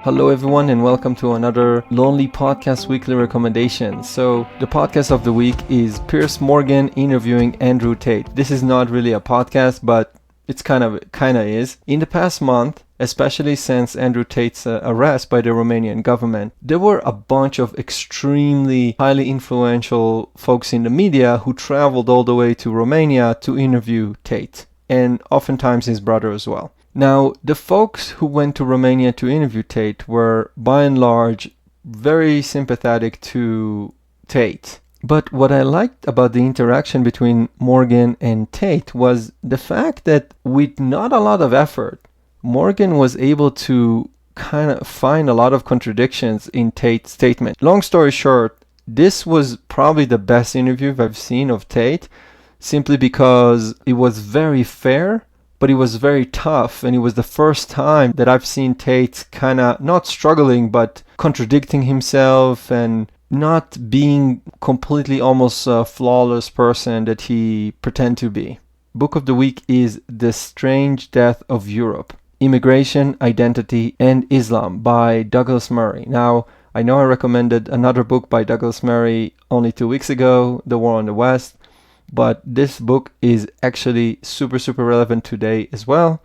Hello everyone and welcome to another Lonely Podcast Weekly Recommendation. So the podcast of the week is Piers Morgan interviewing Andrew Tate. This is not really a podcast, but it's kind of is. In the past month, especially since Andrew Tate's arrest by the Romanian government, there were a bunch of extremely highly influential folks in the media who traveled all the way to Romania to interview Tate, and oftentimes his brother as well. Now, the folks who went to Romania to interview Tate were, by and large, very sympathetic to Tate. But what I liked about the interaction between Morgan and Tate was the fact that with not a lot of effort, Morgan was able to kind of find a lot of contradictions in Tate's statement. Long story short, this was probably the best interview I've seen of Tate, simply because it was very fair, but it was very tough, and it was the first time that I've seen Tate kind of not struggling, but contradicting himself and not being completely almost a flawless person that he pretended to be. Book of the week is The Strange Death of Europe: Immigration, Identity, and Islam by Douglas Murray. Now, I know I recommended another book by Douglas Murray only 2 weeks ago, The War on the West, but this book is actually super relevant today as well.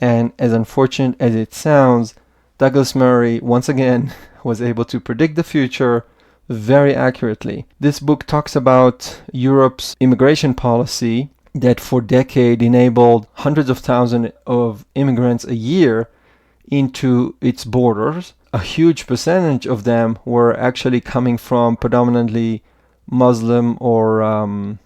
And as unfortunate as it sounds, Douglas Murray once again was able to predict the future very accurately. This book talks about Europe's immigration policy that for decades enabled hundreds of thousands of immigrants a year into its borders. A huge percentage of them were actually coming from predominantly Muslim or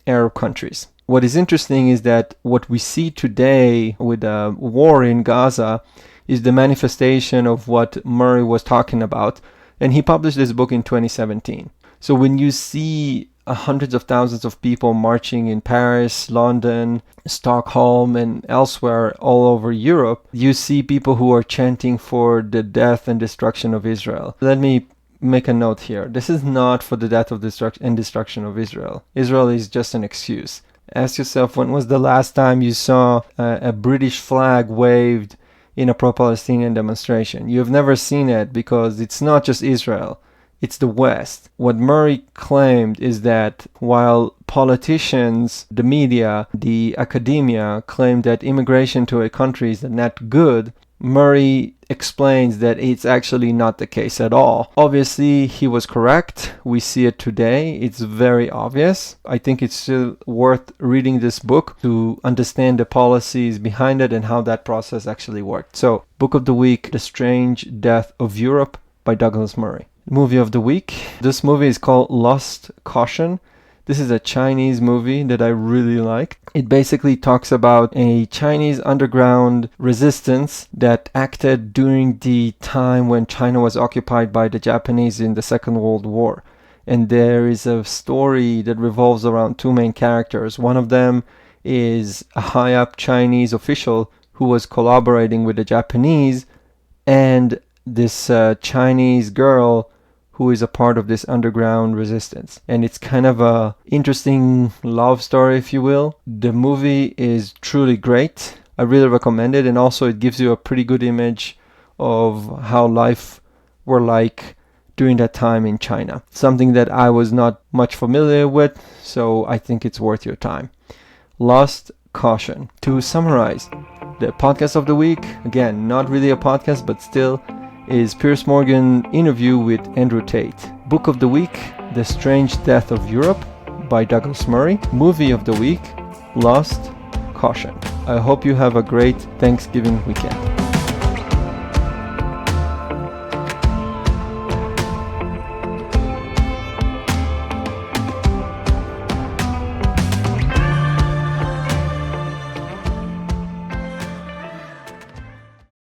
Arab countries. What is interesting is that what we see today with the war in Gaza is the manifestation of what Murray was talking about, and he published this book in 2017. So when you see hundreds of thousands of people marching in Paris, London, Stockholm, and elsewhere all over Europe, you see people who are chanting for the death and destruction of Israel. Let me make a note here. This is not for the death of destruction of Israel. Israel is just an excuse. Ask yourself, when was the last time you saw a British flag waved in a pro-Palestinian demonstration? You've never seen it because it's not just Israel, it's the West. What Murray claimed is that while politicians, the media, the academia claim that immigration to a country is not good, Murray explains that it's actually not the case at all. Obviously, he was correct. We see it today. It's very obvious. I think it's still worth reading this book to understand the policies behind it and how that process actually worked. So, Book of the Week, The Strange Death of Europe by Douglas Murray. Movie of the Week. This movie is called Lost Caution. This is a Chinese movie that I really liked. It basically talks about a Chinese underground resistance that acted during the time when China was occupied by the Japanese in the Second World War. And there is a story that revolves around two main characters. One of them is a high-up Chinese official who was collaborating with the Japanese, and this Chinese girl who is a part of this underground resistance. And it's kind of a interesting love story, if you will. The movie is truly great. I really recommend it, and also it gives you a pretty good image of how life were like during that time in China. Something that I was not much familiar with, so I think it's worth your time. Lost Caution. To summarize, the podcast of the week, again, not really a podcast, but still, is Piers Morgan interview with Andrew Tate. Book of the week, The Strange Death of Europe by Douglas Murray. Movie of the week, Lost Caution. I hope you have a great Thanksgiving weekend.